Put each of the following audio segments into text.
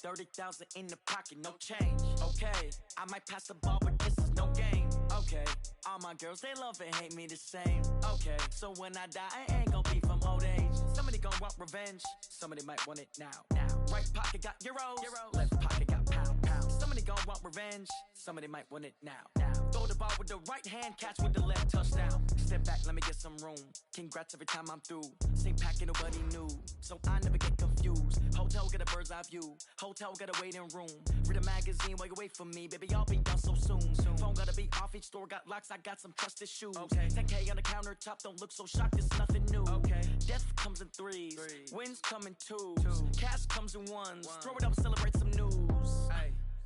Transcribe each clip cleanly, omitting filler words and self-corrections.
30,000 in the pocket, no change. Okay, I might pass the ball, but this is no game. Okay, all my girls, they love and hate me the same. Okay, so when I die, I ain't gonna be from old age. Somebody gonna want revenge, somebody might want it now. Right pocket got euros, left pocket got pounds. Somebody gonna want revenge, somebody might want it now. Throw the ball with the right hand, catch with the left, touchdown. Step back, let me get some room. Congrats every time I'm through. Same packet, nobody knew, so I never get confused. Hotel get a bird's eye view, hotel get a waiting room. Read a magazine while you wait for me, baby, I'll be done so soon. Phone gotta be off, each store got locks, I got some trusted shoes. Okay, 10K on the countertop, don't look so shocked, it's nothing new. Okay, death comes in threes, wins come in twos, cash comes in ones. Throw it up, celebrate some news.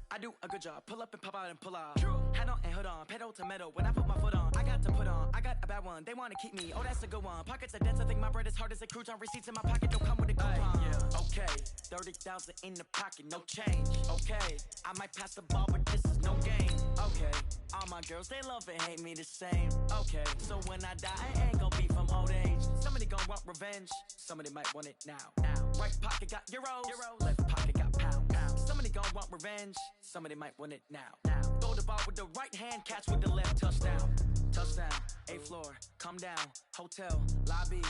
I do a good job, pull up and pop out and pull out. Hat on and hood on, pedal to metal. When I put my foot on, I got to put on. I got a bad one, they wanna keep me. Oh, that's a good one. Pockets are dense, I think my bread is hard as a crouton. Receipts in my pocket don't come with a coupon. Okay, 30,000 in the pocket, no change. Okay, I might pass the ball, but this is no game. Okay, all my girls, they love and hate me the same. Okay, so when I die, I ain't gonna be from old age. Somebody gonna want revenge, somebody might want it now. Right pocket got euros, left pocket got pounds. Somebody gonna want revenge, somebody might want it now. Throw the ball with the right hand, catch with the left, touchdown. Touchdown, 8th floor, come down, hotel, lobby.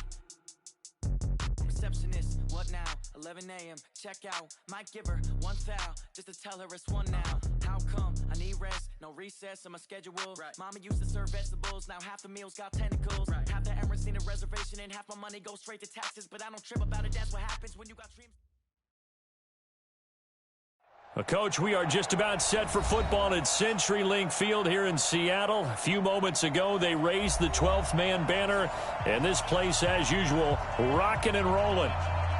Receptionist, what now? 11 a.m., check out. Might give her one foul, just to tell her it's one now. How come? I need rest, no recess in my schedule. Mama used to serve vegetables, now half the meals got tentacles. Half the Emirates need a reservation and half my money goes straight to taxes. But I don't trip about it, that's what happens when you got dreams. Coach, we are just about set for football at CenturyLink Field here in Seattle. A few moments ago, they raised the 12th man banner, and this place, as usual, rocking and rolling.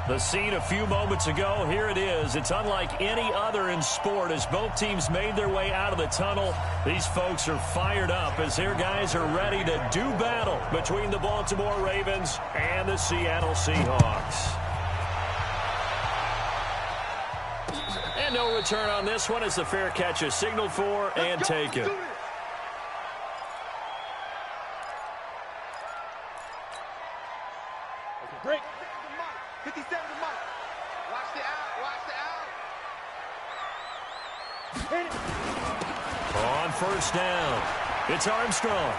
The scene a few moments ago, here it is. It's unlike any other in sport as both teams made their way out of the tunnel. These folks are fired up as their guys are ready to do battle between the Baltimore Ravens and the Seattle Seahawks. And no return on this one as the fair catch is signaled for and taken. Okay, break. 57 to Mike. Watch the out. On first down, it's Armstrong.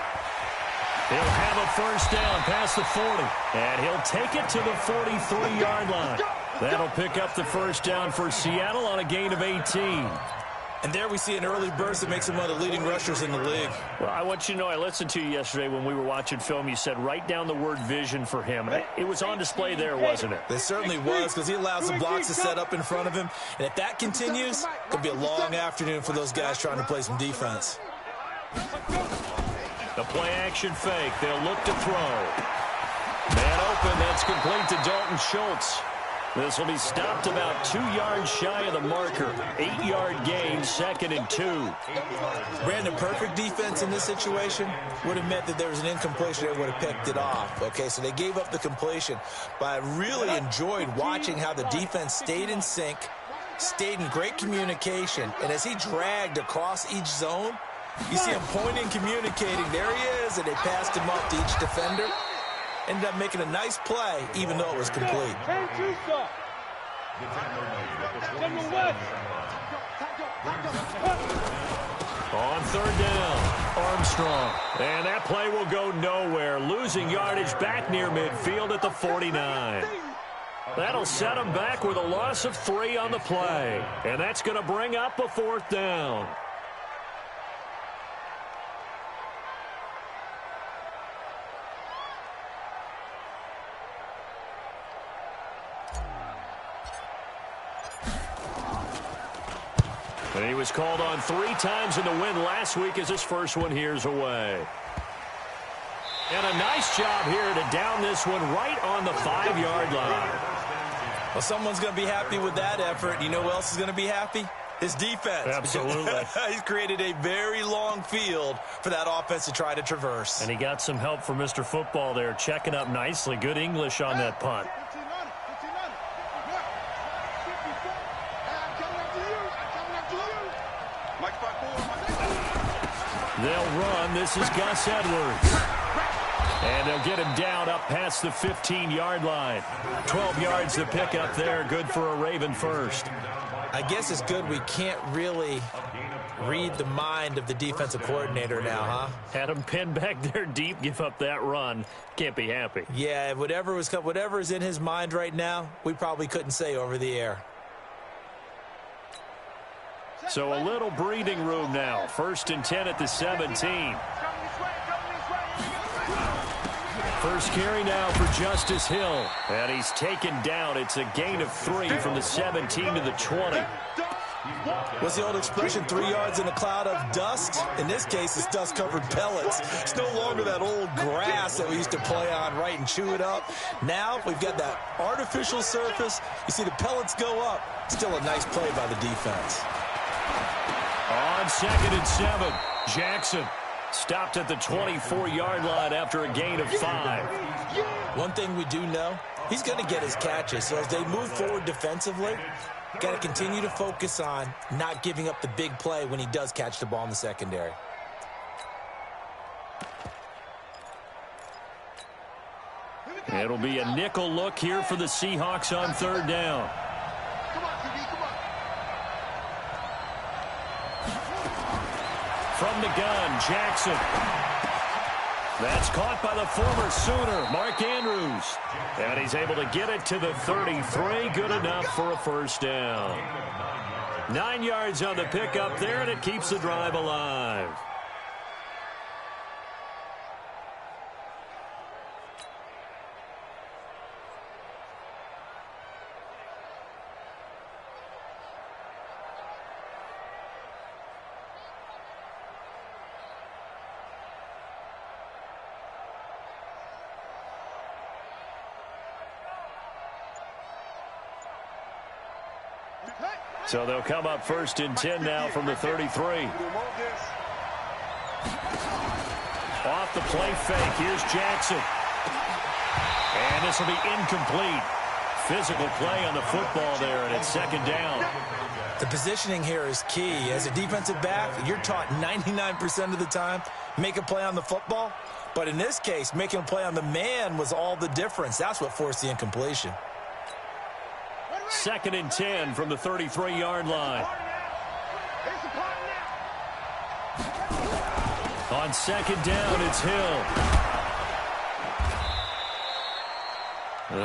He'll have a first down past the 40, and he'll take it to the 43-yard line. That'll pick up the first down for Seattle on a gain of 18. And there we see an early burst that makes him one of the leading rushers in the league. Well, I want you to know, I listened to you yesterday when we were watching film. You said write down the word vision for him. It was on display there, wasn't it? It certainly was, because he allows the blocks to set up in front of him. And if that continues, it could be a long afternoon for those guys trying to play some defense. The play-action fake. They'll look to throw. Man open. That's complete to Dalton Schultz. This will be stopped about 2 yards shy of the marker. 8-yard gain, 2nd and 2. Brandon, perfect defense in this situation would have meant that there was an incompletion that would have picked it off. Okay, so they gave up the completion. But I really enjoyed watching how the defense stayed in sync, stayed in great communication, and as he dragged across each zone, you see him pointing, communicating. There he is, and they passed him up to each defender. Ended up making a nice play, even though it was complete. On third down, Armstrong. And that play will go nowhere. Losing yardage back near midfield at the 49. That'll set him back with a loss of 3 on the play. And that's going to bring up a 4th down. And he was called on 3 times in the win last week as his first one here's away. And a nice job here to down this one right on the 5-yard line. Well, someone's going to be happy with that effort. You know who else is going to be happy? His defense. Absolutely. He's created a very long field for that offense to try to traverse. And he got some help from Mr. Football there, checking up nicely. Good English on that punt. They'll run. This is Gus Edwards. And they'll get him down up past the 15-yard line. 12 yards to pick up there. Good for a Raven first. I guess it's good we can't really read the mind of the defensive coordinator now, huh? Had him pinned back there deep, give up that run. Can't be happy. Yeah, whatever's in his mind right now, we probably couldn't say over the air. So a little breathing room now. 1st and 10 at the 17. First carry now for Justice Hill. And he's taken down. It's a gain of 3 from the 17 to the 20. What's the old expression, 3 yards in a cloud of dust? In this case, it's dust-covered pellets. It's no longer that old grass that we used to play on, right, and chew it up. Now we've got that artificial surface. You see the pellets go up. Still a nice play by the defense. On 2nd and 7, Jackson stopped at the 24-yard line after a gain of 5. One thing we do know, he's going to get his catches. So as they move forward defensively, got to continue to focus on not giving up the big play when he does catch the ball in the secondary. It'll be a nickel look here for the Seahawks on 3rd down. From the gun, Jackson. That's caught by the former Sooner, Mark Andrews. And he's able to get it to the 33. Good enough for a 1st down. 9 yards on the pickup there, and it keeps the drive alive. So they'll come up 1st and 10 now from the 33. Off the play fake. Here's Jackson. And this will be incomplete. Physical play on the football there, and it's 2nd down. The positioning here is key. As a defensive back, you're taught 99% of the time, make a play on the football. But in this case, making a play on the man was all the difference. That's what forced the incompletion. 2nd and 10 from the 33-yard line. On 2nd down, it's Hill.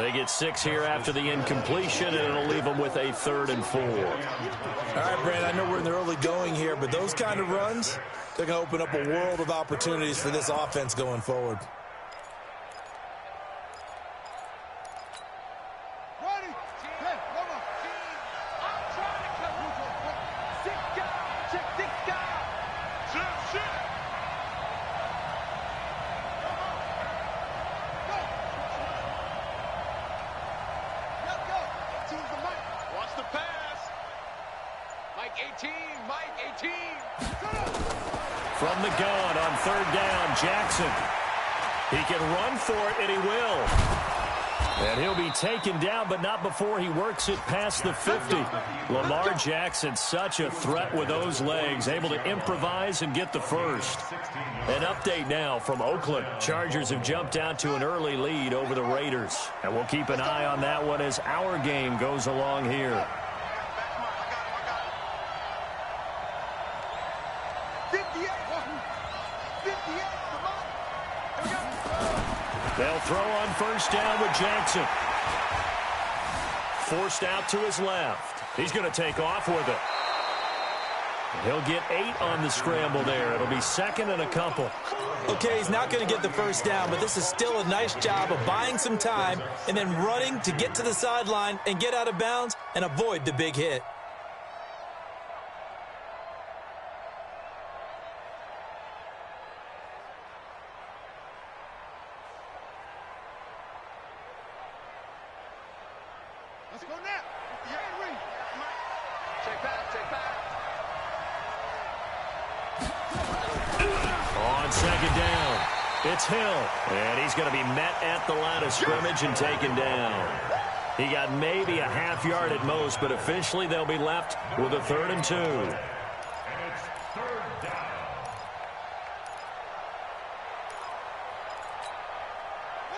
They get 6 here after the incompletion, and it'll leave them with a 3rd and 4. All right, Brad, I know we're in the early going here, but those kind of runs, they're going to open up a world of opportunities for this offense going forward. From the gun on 3rd down, Jackson. He can run for it, and he will. And he'll be taken down, but not before he works it past the 50. Lamar Jackson, such a threat with those legs, able to improvise and get the 1st. An update now from Oakland. Chargers have jumped out to an early lead over the Raiders. And we'll keep an eye on that one as our game goes along here. They'll throw on 1st down with Jackson. Forced out to his left. He's going to take off with it. He'll get 8 on the scramble there. It'll be 2nd and a couple. Okay, he's not going to get the 1st down, but this is still a nice job of buying some time and then running to get to the sideline and get out of bounds and avoid the big hit. Let's go now. Check back. On 2nd down, it's Hill. And he's going to be met at the line of scrimmage and taken down. He got maybe a half yard at most, but officially they'll be left with a 3rd and 2.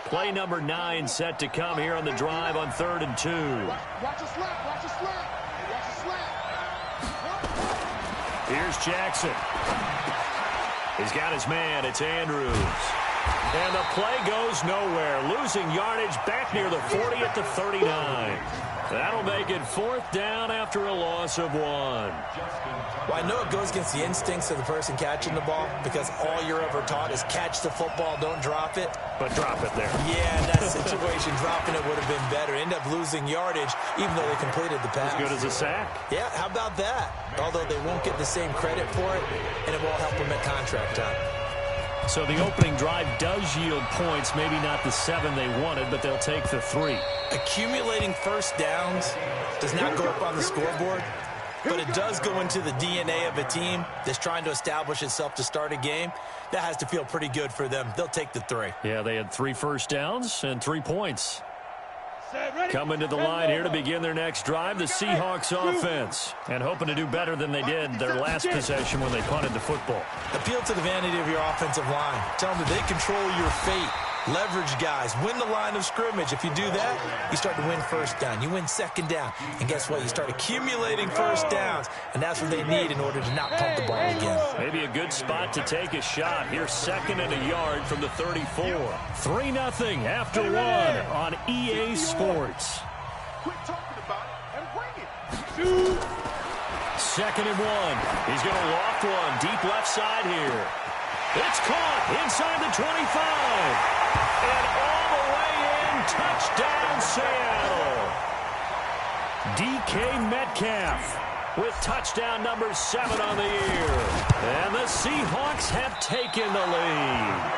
Play number 9 set to come here on the drive on 3rd and 2. Watch a slap. Here's Jackson. He's got his man. It's Andrews. And the play goes nowhere. Losing yardage back near the 40 at the 39. That'll make it 4th down after a loss of 1. Well, I know it goes against the instincts of the person catching the ball because all you're ever taught is catch the football, don't drop it. But drop it there. Yeah, in that situation, dropping it would have been better. End up losing yardage even though they completed the pass. As good as a sack. Yeah, how about that? Although they won't get the same credit for it, and it won't help them at contract time. So the opening drive does yield points, maybe not the 7 they wanted, but they'll take the 3. Accumulating first downs does not go up on the scoreboard, but it does go into the DNA of a team that's trying to establish itself to start a game. That has to feel pretty good for them. They'll take the 3. Yeah, they had 3 first downs and 3 points. Coming to the line here to begin their next drive, the Seahawks offense. And hoping to do better than they did their last possession when they punted the football. Appeal to the vanity of your offensive line. Tell them that they control your fate. Leverage guys. Win the line of scrimmage. If you do that, you start to win first down. You win second down. And guess what? You start accumulating first downs. And that's what they need in order to not pump the ball again. Maybe a good spot to take a shot. Here's 2nd and a yard from the 34. 3-0 after 1 on EA Sports. Quit talking about it and bring it. 2nd and 1. He's going to loft one deep left side here. It's caught inside the 25. And all the way in, touchdown Seattle. DK Metcalf with touchdown number 7 on the year. And the Seahawks have taken the lead.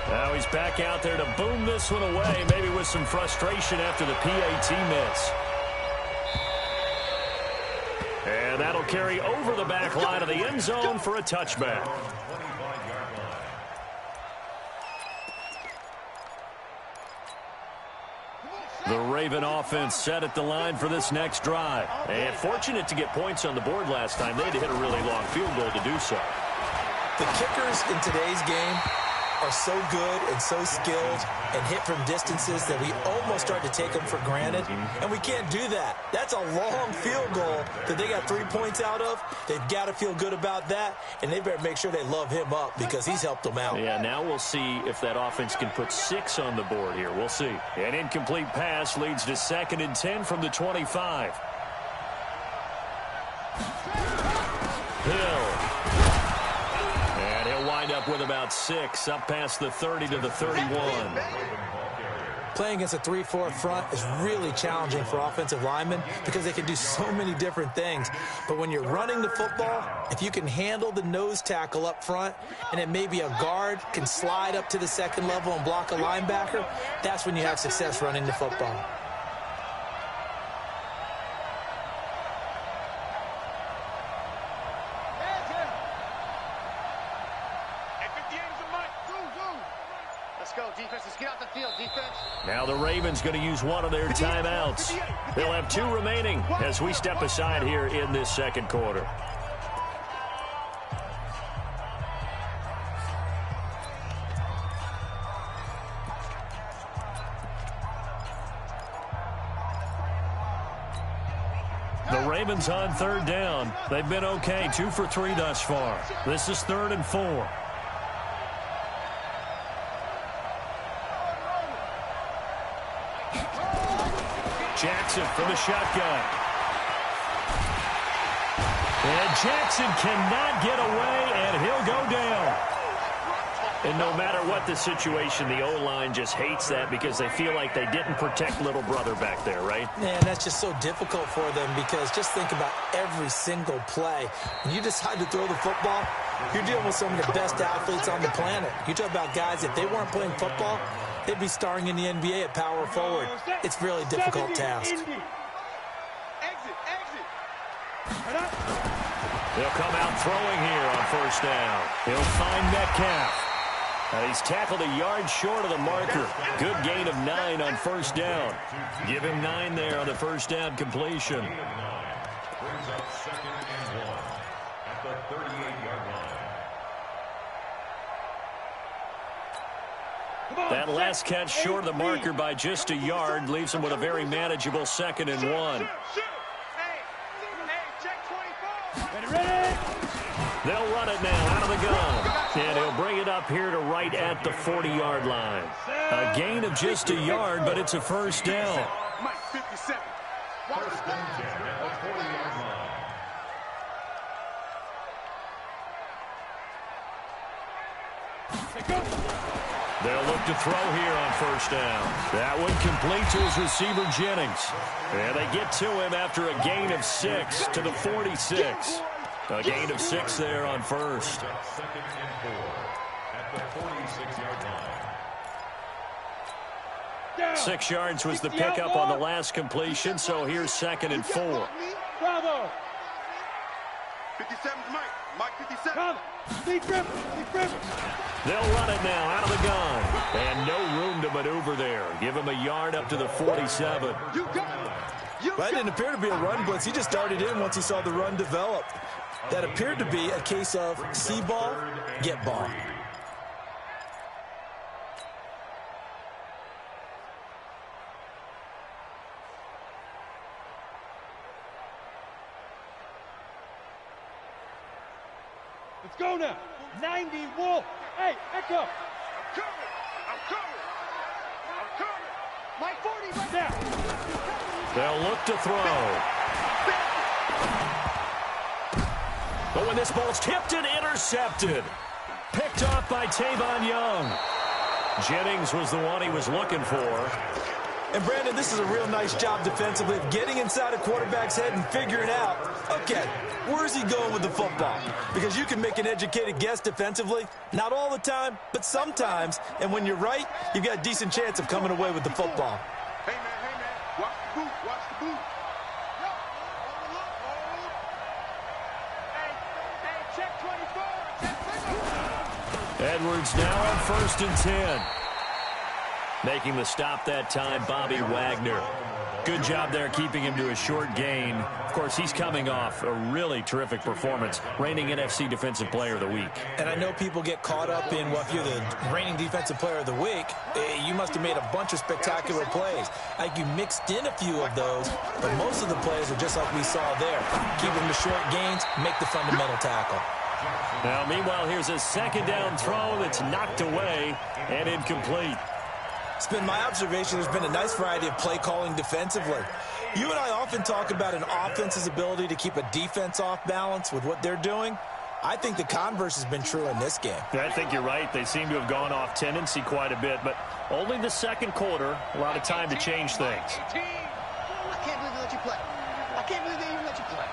Now he's back out there to boom this one away, maybe with some frustration after the PAT miss. And that'll carry over the back line of the end zone for a touchback. The Raven offense set at the line for this next drive. And fortunate to get points on the board last time. They had to hit a really long field goal to do so. The kickers in today's game are so good and so skilled and hit from distances that we almost start to take them for granted, and we can't do that. That's a long field goal that they got 3 points out of. They've got to feel good about that, and they better make sure they love him up because he's helped them out. Yeah, now we'll see if that offense can put 6 on the board here. We'll see. An incomplete pass leads to 2nd and 10 from the 25. Hill. Wind up with about 6, up past the 30 to the 31. Playing against a 3-4 front is really challenging for offensive linemen because they can do so many different things. But when you're running the football, if you can handle the nose tackle up front and then maybe a guard can slide up to the 2nd level and block a linebacker, that's when you have success running the football. Now the Ravens going to use one of their timeouts. They'll have 2 remaining as we step aside here in this 2nd quarter. The Ravens on 3rd down. They've been okay, 2 for 3 thus far. This is 3rd and 4. Jackson from the shotgun. And Jackson cannot get away, and he'll go down. And no matter what the situation, the O-line just hates that because they feel like they didn't protect little brother back there, right? Man, that's just so difficult for them because just think about every single play. When you decide to throw the football, you're dealing with some of the best athletes on the planet. You talk about guys, if they weren't playing football, they'd be starring in the NBA at power forward. It's a really difficult task. They'll come out throwing here on 1st down. He'll find Metcalf. He's tackled a yard short of the marker. Good gain of 9 on 1st down. Give him 9 there on the 1st down completion. Brings up 2nd and 1 at the 38-yard line. That last catch short of the marker by just a yard leaves him with a very manageable 2nd and 1. They'll run it now out of the gun. And he'll bring it up here to right at the 40-yard line. A gain of just a yard, but it's a first down. Mike, 57. First and 10 at the 40-yard line. They'll look to throw here on first down. That one complete to his receiver, Jennings. And they get to him after a gain of 6 to the 46. A gain of 6 there on first. 2nd and 4 at the 46-yard line. 6 yards was the pickup on the last completion, so here's 2nd and 4. Bravo. 57's Mike. Mike 57. Come. They'll run it now out of the gun. And no room to maneuver there. Give him a yard up to the 47. That didn't appear to be a run blitz. He just darted in once he saw the run develop. That appeared to be a case of see ball, get ball. Let's go now. 90 Wolf. Hey, Echo. I'm coming. Mike 40 right now. They'll look to throw. But when this ball's tipped and intercepted. Picked off by Tavon Young. Jennings was the one he was looking for. And, Brandon, this is a real nice job defensively of getting inside a quarterback's head and figuring out, okay, where's he going with the football? Because you can make an educated guess defensively, not all the time, but sometimes. And when you're right, you've got a decent chance of coming away with the football. Hey, man. Watch the boot. Hey, check 24. Edwards now on 1st and 10. Making the stop that time, Bobby Wagner. Good job there keeping him to a short gain. Of course, he's coming off a really terrific performance, reigning NFC Defensive Player of the Week. And I know people get caught up in, well, if you're the reigning Defensive Player of the Week, you must have made a bunch of spectacular plays. Like you mixed in a few of those, but most of the plays are just like we saw there. Keep them to short gains, make the fundamental tackle. Now, meanwhile, here's a 2nd down throw that's knocked away and incomplete. It's been my observation there's been a nice variety of play calling defensively. You and I often talk about an offense's ability to keep a defense off balance with what they're doing. I think the converse has been true in this game. I think you're right. They seem to have gone off tendency quite a bit, but only the 2nd quarter, a lot of time to change things. I can't believe they let you play. I can't believe they even let you play.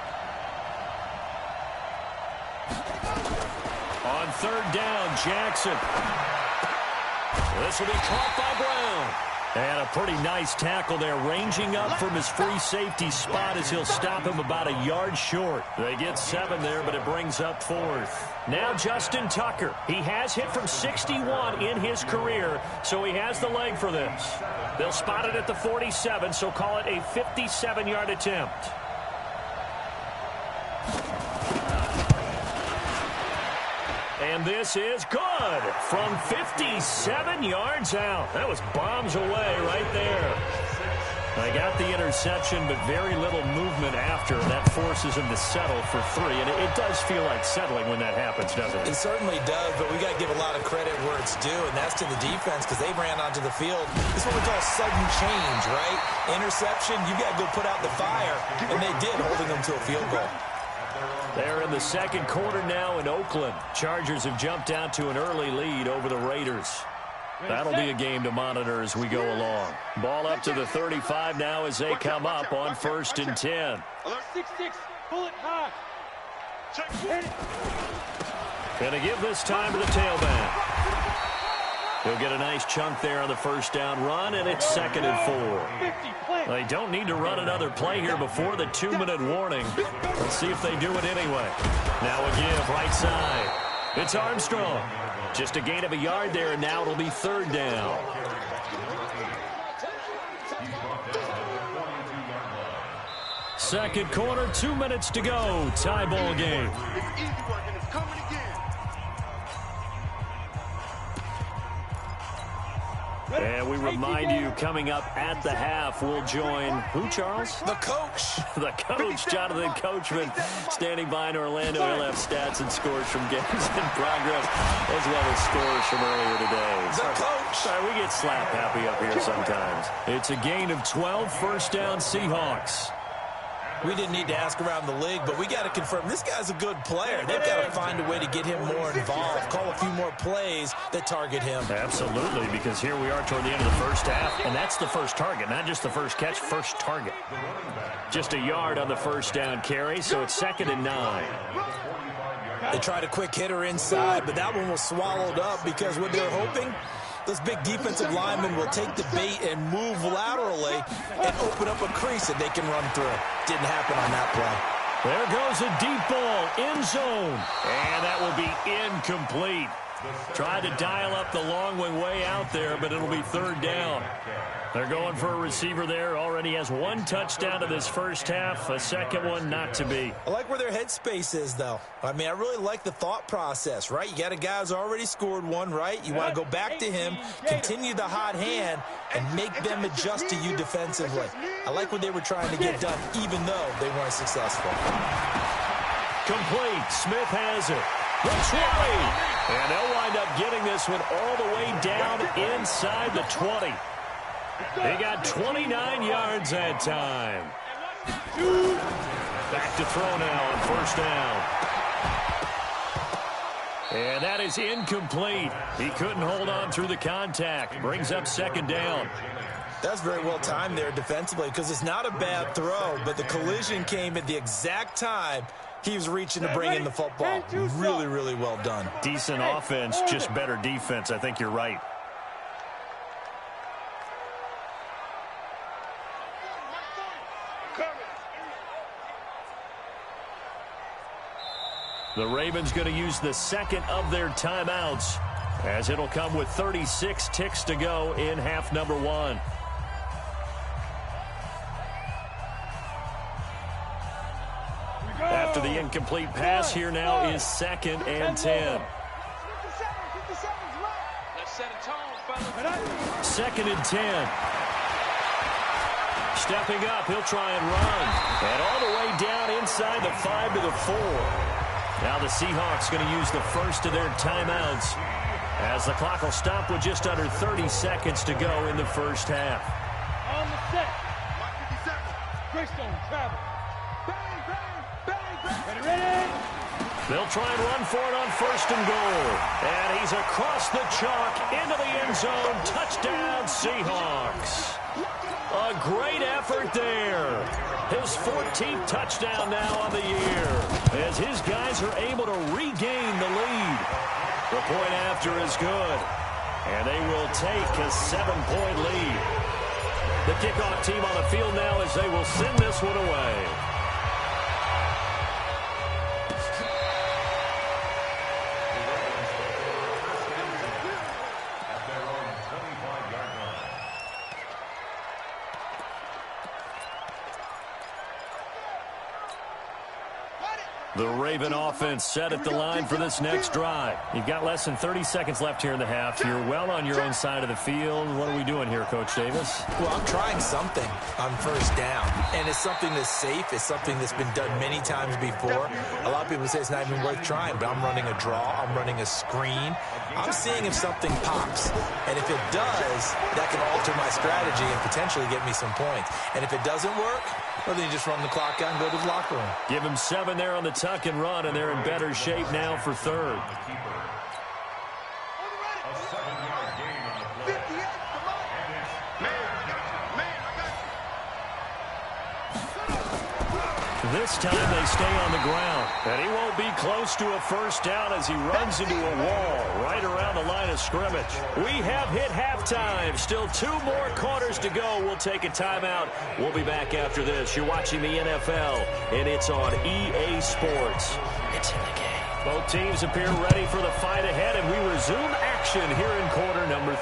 On 3rd down, Jackson. This will be caught by Brown. And a pretty nice tackle there, ranging up from his free safety spot as he'll stop him about a yard short. They get 7 there, but it brings up 4th. Now Justin Tucker. He has hit from 61 in his career, so he has the leg for this. They'll spot it at the 47, so call it a 57-yard attempt. And this is good from 57 yards out. That was bombs away right there. I got the interception, but very little movement after. That forces him to settle for 3. And it does feel like settling when that happens, doesn't it? It certainly does, but we got to give a lot of credit where it's due, and that's to the defense because they ran onto the field. This is what we call sudden change, right? Interception, you got to go put out the fire, and they did, holding them to a field goal. They're in the 2nd quarter now in Oakland. Chargers have jumped out to an early lead over the Raiders. That'll be a game to monitor as we go along. Ball up to the 35 now as they come up on 1st and 10. 6-6, pull it high. Gonna give this time to the tailback. He'll get a nice chunk there on the 1st down run, and it's 2nd and 4. They don't need to run another play here before the 2-minute warning. Let's see if they do it anyway. Now a give right side. It's Armstrong. Just a gain of a yard there, and now it'll be 3rd down. Second quarter, 2 minutes to go. Tie ball game. It's easy work, and it's coming again. Remind you, coming up at the half, we'll join who, Charles? The coach. The coach, Jonathan Coachman, standing by in Orlando. He'll have stats and scores from games in progress, as well as scores from earlier today. The coach. Sorry, we get slap happy up here sometimes. It's a gain of 12, first down Seahawks. We didn't need to ask around the league, but we got to confirm this guy's a good player. They've got to find a way to get him more involved, call a few more plays that target him. Absolutely, because here we are toward the end of the first half, and that's the first target, not just the first catch, first target. Just a yard on the first down carry, so it's 2nd and 9. They tried a quick hitter inside, but that one was swallowed up because what they're hoping, those big defensive linemen will take the bait and move laterally and open up a crease that they can run through. Didn't happen on that play. There goes a deep ball, end zone, and that will be incomplete. Tried to dial up the long one way out there, but it'll be 3rd down. They're going for a receiver there. Already has 1 touchdown to this first half. A second one not to be. I like where their headspace is, though. I mean, I really like the thought process, right? You got a guy who's already scored one, right? You want to go back to him, continue the hot hand, and make them adjust to you defensively. I like what they were trying to get done, even though they weren't successful. Complete. Smith has it. The 20. And they'll wind up getting this one all the way down inside the 20. They got 29 yards that time. Back to throw now on first down. And that is incomplete. He couldn't hold on through the contact. Brings up 2nd down. That's very well timed there defensively because it's not a bad throw, but the collision came at the exact time he was reaching to bring in the football. Really, really well done. Decent offense, just better defense. I think you're right. The Ravens going to use the 2nd of their timeouts, as it'll come with 36 ticks to go in half number 1. After the incomplete pass, here now is 2nd and 10. 2nd and 10. Stepping up, he'll try and run. And all the way down inside the 5 to the 4. Now the Seahawks going to use the first of their timeouts, as the clock will stop with just under 30 seconds to go in the first half. On the set. 57. Greystone travel. Bang, bang, bang, bang. Ready? They'll try and run for it on 1st and goal. And he's across the chalk into the end zone. Touchdown, Seahawks. A great effort there. His 14th touchdown now on the year, as his guys are able to regain the lead. The point after is good, and they will take a 7-point lead. The kickoff team on the field now as they will send this one away. The Raven offense set at the line for this next drive. You've got less than 30 seconds left here in the half. You're well on your own side of the field. What are we doing here, Coach Davis? Well, I'm trying something on first down, and it's something that's safe. It's something that's been done many times before. A lot of people say it's not even worth trying, but I'm running a draw. I'm running a screen. I'm seeing if something pops, and if it does, that can alter my strategy and potentially get me some points. And if it doesn't work, well, then you just run the clock out and go to the locker room. Give them 7 there on the tuck and run, and they're in better shape now for 3rd. This time they stay on the ground, and he won't be close to a first down as he runs into a wall right around the line of scrimmage. We have hit halftime. Still 2 more quarters to go. We'll take a timeout. We'll be back after this. You're watching the NFL, and it's on EA Sports. It's in the game. Both teams appear ready for the fight ahead, and we resume action here in quarter number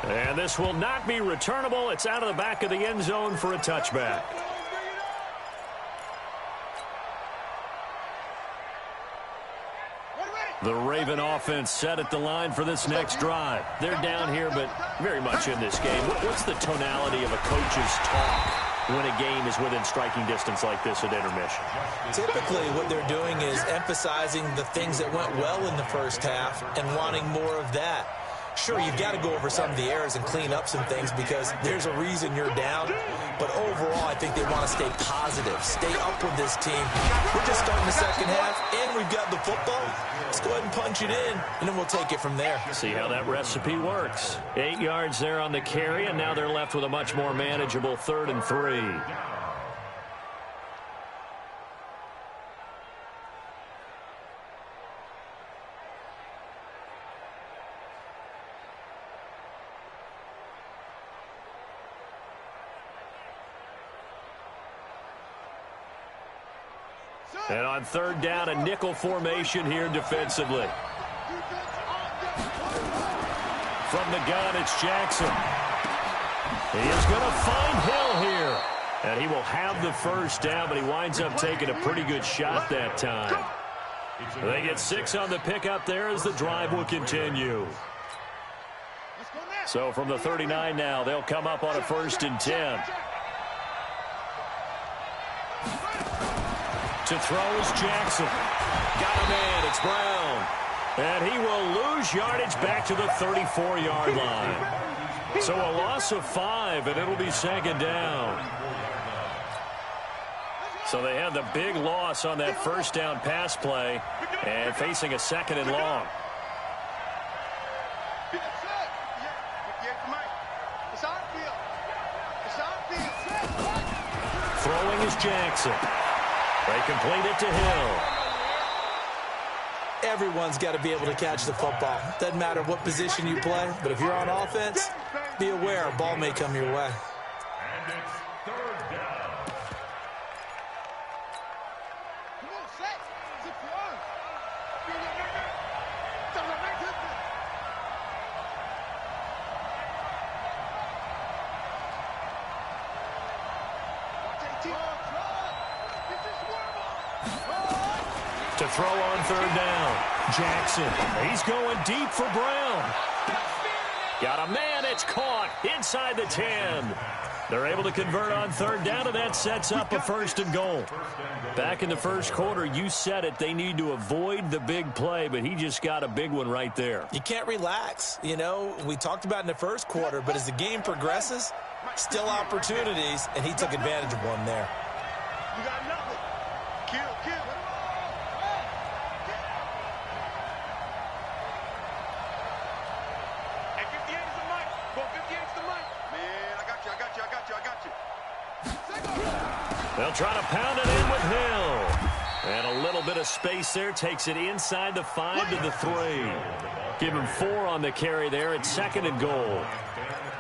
3. And this will not be returnable. It's out of the back of the end zone for a touchback. The Raven offense set at the line for this next drive. They're down here, but very much in this game. What's the tonality of a coach's talk when a game is within striking distance like this at intermission? Typically, what they're doing is emphasizing the things that went well in the first half and wanting more of that. Sure, you've got to go over some of the errors and clean up some things because there's a reason you're down. But overall, I think they want to stay positive, stay up with this team. We're just starting the second half, and we've got the football. Let's go ahead and punch it in, and then we'll take it from there. See how that recipe works. 8 yards there on the carry, and now they're left with a much more manageable 3rd and 3. And on 3rd down, a nickel formation here defensively. From the gun, it's Jackson. He is going to find Hill here. And he will have the first down, but he winds up taking a pretty good shot that time. They get 6 on the pickup there as the drive will continue. So from the 39 now, they'll come up on a 1st and 10. To throw is Jackson. Got a man. It's Brown. And he will lose yardage back to the 34-yard line. So a loss of 5, and it'll be 2nd down. So they have the big loss on that 1st down pass play and facing a 2nd and long. Throwing is Jackson. They complete it to Hill. Everyone's got to be able to catch the football. Doesn't matter what position you play, but if you're on offense, be aware a ball may come your way. And it's 3rd down. Come on, set. C'est pour eux. To throw on 3rd down. Jackson. He's going deep for Brown. Got a man. It's caught inside the 10. They're able to convert on 3rd down, and that sets up a 1st and goal. Back in the first quarter, you said it. They need to avoid the big play, but he just got a big one right there. You can't relax. You know, we talked about in the first quarter, but as the game progresses, still opportunities, and he took advantage of one there. You got nothing. Kill, kill. Hey, 58 is the mic. Go, 58 is the mic. Man, I got you. They'll try to pound it in with Hill. And a little bit of space there takes it inside the 5 to the 3. Give him 4 on the carry there. It's 2nd and goal.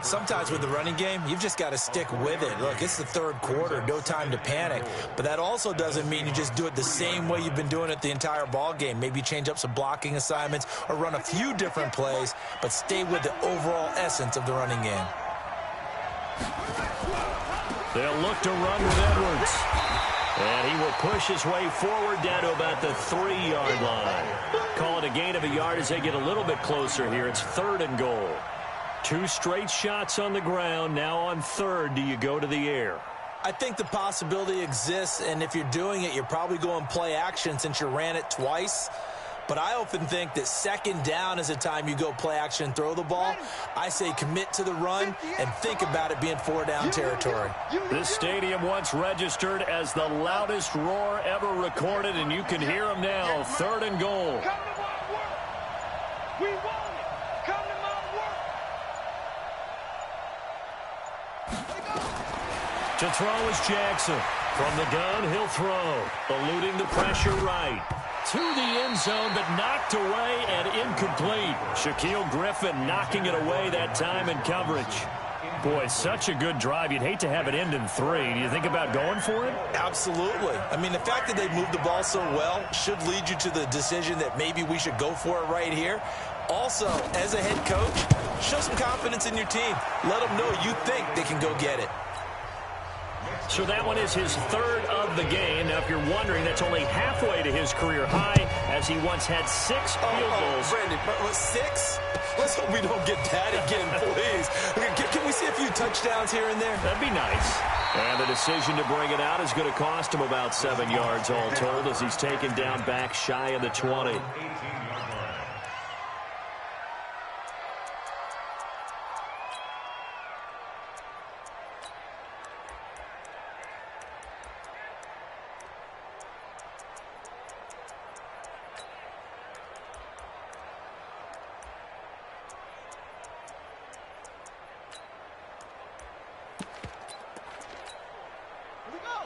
Sometimes with the running game, you've just got to stick with it. Look, it's the 3rd quarter, no time to panic. But that also doesn't mean you just do it the same way you've been doing it the entire ball game. Maybe change up some blocking assignments or run a few different plays, but stay with the overall essence of the running game. They'll look to run with Edwards. And he will push his way forward down to about the 3-yard line. Call it a gain of a yard as they get a little bit closer here. It's 3rd and goal. 2 straight shots on the ground. Now on 3rd, do you go to the air? I think the possibility exists, and if you're doing it, you're probably going play action since you ran it twice. But I often think that 2nd down is a time you go play action and throw the ball. I say commit to the run and think about it being 4-down territory. This stadium once registered as the loudest roar ever recorded, and you can hear them now. 3rd and goal. Come to my work. We want it. Come to my work. To throw is Jackson. From the gun, he'll throw. Eluding the pressure right. To the end zone, but knocked away and incomplete. Shaquille Griffin knocking it away that time in coverage. Boy, such a good drive. You'd hate to have it end in 3. Do you think about going for it? Absolutely. I mean, the fact that they moved the ball so well should lead you to the decision that maybe we should go for it right here. Also, as a head coach, show some confidence in your team. Let them know you think they can go get it. So that one is his third of the game. Now, if you're wondering, that's only halfway to his career high, as he once had 6 field goals. Brandon, 6? Let's hope we don't get that again, please. Can we see a few touchdowns here and there? That'd be nice. And the decision to bring it out is going to cost him about 7 yards all told, as he's taken down back shy of the 20.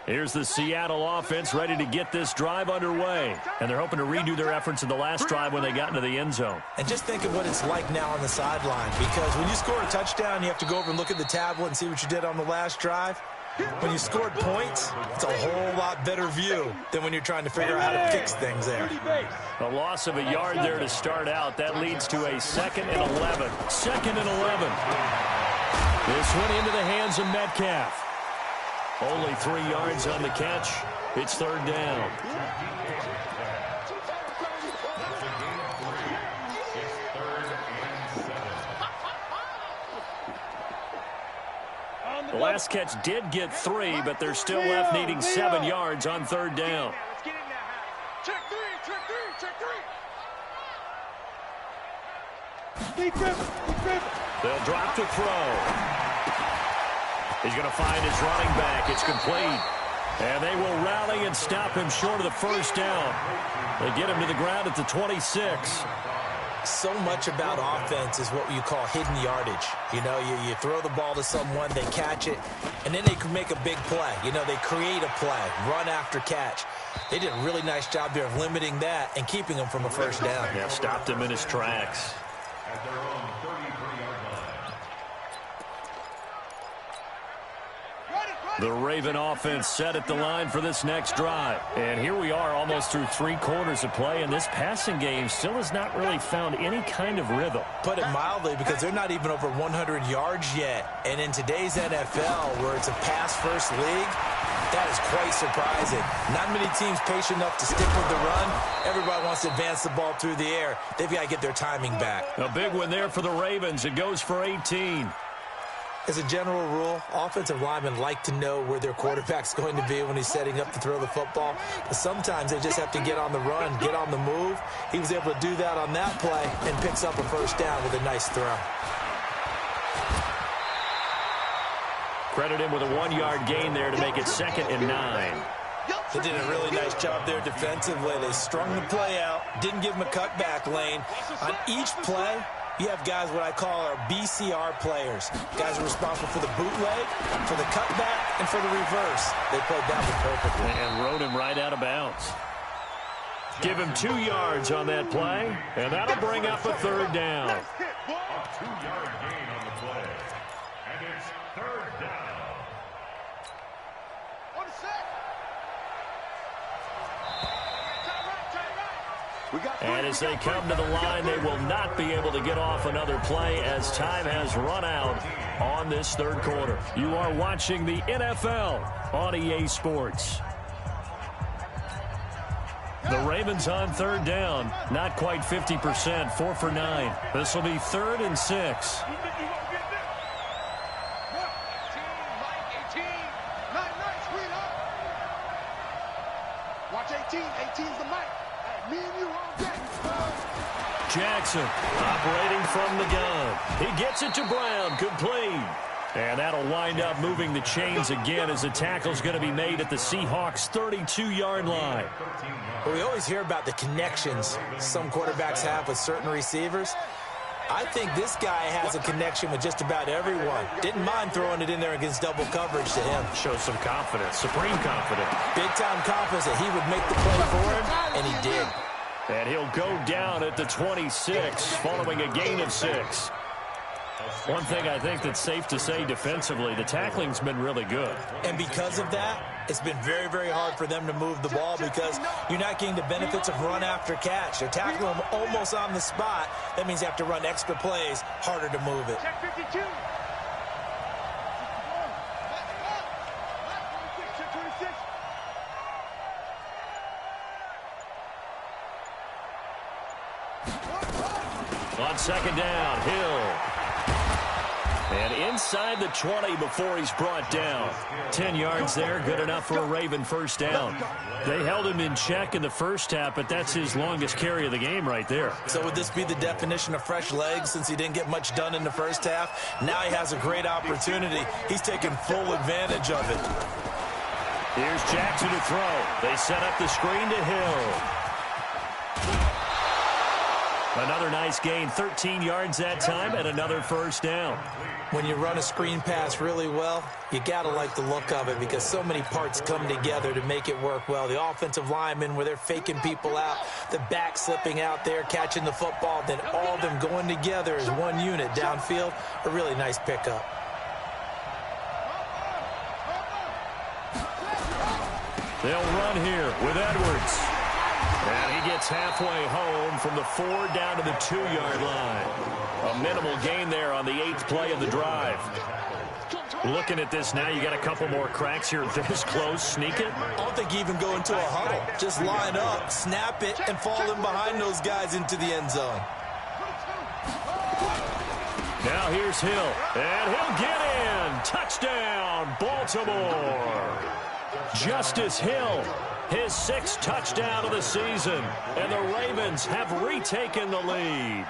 Here's the Seattle offense ready to get this drive underway. And they're hoping to redo their efforts in the last drive when they got into the end zone. And just think of what it's like now on the sideline, because when you score a touchdown, you have to go over and look at the tablet and see what you did on the last drive. When you scored points, it's a whole lot better view than when you're trying to figure out how to fix things there. A loss of a yard there to start out. That leads to a 2nd and 11. 2nd and 11. This went into the hands of Metcalf. Only 3 yards on the catch. It's 3rd down. The last catch did get 3, but they're still left needing 7 yards on 3rd down. Check three. They'll drop to throw. He's going to find his running back. It's complete. And they will rally and stop him short of the 1st down. They get him to the ground at the 26. So much about offense is what you call hidden yardage. You know, you throw the ball to someone, they catch it, and then they can make a big play. You know, they create a play, run after catch. They did a really nice job there of limiting that and keeping him from a 1st down. Yeah, stopped him in his tracks. At their own 33-yard line. The Raven offense set at the line for this next drive. And here we are almost through 3 quarters of play, and this passing game still has not really found any kind of rhythm. Put it mildly, because they're not even over 100 yards yet. And in today's NFL, where it's a pass-first league, that is quite surprising. Not many teams patient enough to stick with the run. Everybody wants to advance the ball through the air. They've got to get their timing back. A big one there for the Ravens. It goes for 18. As a general rule, offensive linemen like to know where their quarterback's going to be when he's setting up to throw the football. But sometimes they just have to get on the run, get on the move. He was able to do that on that play and picks up a 1st down with a nice throw. Credit him with a 1-yard gain there to make it 2nd and 9. They did a really nice job there defensively. They strung the play out, didn't give him a cutback lane. On each play, you have guys what I call our BCR players. Guys are responsible for the bootleg, for the cutback, and for the reverse. They played that one perfectly. And rode him right out of bounds. Give him 2 yards on that play, and that'll bring up a 3rd down. A 2-yard gain on the play. And it's 3rd down. And as they come to the line, they will not be able to get off another play as time has run out on this 3rd quarter. You are watching the NFL on EA Sports. The Ravens on 3rd down, not quite 50%, 4 for 9. This will be 3rd and 6. Watch 18. 18's the mic. Me and you on deck. Jackson operating from the gun. He gets it to Brown, complete. And that'll wind up moving the chains again as the tackle's going to be made at the Seahawks' 32-yard line. Well, we always hear about the connections some quarterbacks have with certain receivers. I think this guy has a connection with just about everyone. Didn't mind throwing it in there against double coverage to him. Shows some confidence, supreme confidence. Big-time confidence that he would make the play for him, and he did. And he'll go down at the 26 following a gain of 6. One thing I think that's safe to say defensively, the tackling's been really good. And because of that, it's been very, very hard for them to move the ball because you're not getting the benefits of run after catch. They're tackling them almost on the spot. That means you have to run extra plays, harder to move it. Check 52. On second down, Hill. And inside the 20 before he's brought down. 10 yards there, good enough for a Raven first down. They held him in check in the first half, but that's his longest carry of the game right there. So would this be the definition of fresh legs since he didn't get much done in the first half? Now he has a great opportunity. He's taking full advantage of it. Here's Jackson to throw. They set up the screen to Hill. Another nice gain, 13 yards that time, and another first down. When you run a screen pass really well, you got to like the look of it because so many parts come together to make it work well. The offensive linemen, where they're faking people out, the back slipping out there, catching the football, then all of them going together as one unit downfield. A really nice pickup. They'll run here with Edwards. And he gets halfway home from the 4 down to the 2-yard line. A minimal gain there on the 8th play of the drive. Looking at this now, you got a couple more cracks here this close. Sneak it. I don't think you even go into a huddle. Just line up, snap it, and fall in behind those guys into the end zone. Now here's Hill. And he'll get in. Touchdown, Baltimore. Justice Hill. His 6th touchdown of the season. And the Ravens have retaken the lead.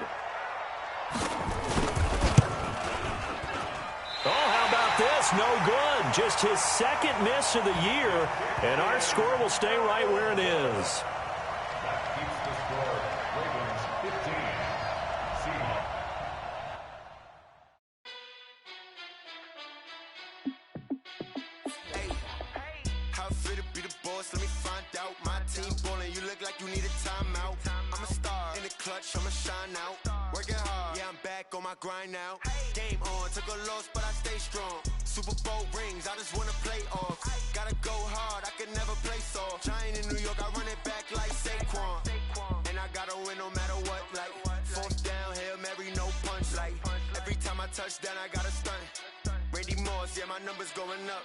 Oh, how about this? No good. Just his 2nd miss of the year. And our score will stay right where it is. That keeps the score. Ravens 15. Seahawks. How fit to be the boss? Let me find out. My team ballin', you look like you need a timeout. I'm a star in the clutch, I'ma shine out. Working hard, yeah, I'm back on my grind now. Game on, took a loss, but I stay strong. Super Bowl rings, I just wanna play off. Gotta go hard, I can never play soft. Giant in New York, I run it back like Saquon. And I gotta win no matter what, like 4th down, Hail Mary, no punch. Like every time I touch down, I gotta stunt. Randy Moss, yeah, my numbers going up.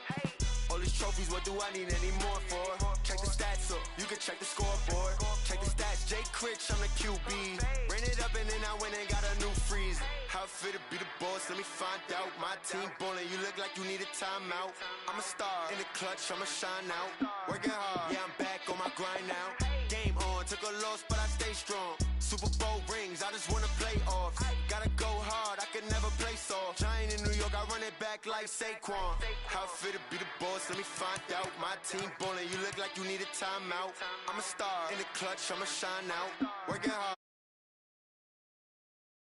All these trophies, what do I need any more for? Check the stats up, you can check the scoreboard. Check the stats, Jake Critch, I'm the QB. Ran it up and then I went and got a new freeze. How fit to be the boss, let me find out. My team ballin', you look like you need a timeout. I'm a star in the clutch, I'ma shine out. Working hard, yeah, I'm back on my grind now. Game on, took a loss, but I stay strong. Super Bowl rings, I just wanna play off. Gotta go hard, I can never play soft. Giant in New York, I run it back like Saquon. How fit to be the boss, let me find out. My team ballin', you look like you need a timeout. I'm a star in the clutch, I'ma shine out. Working hard.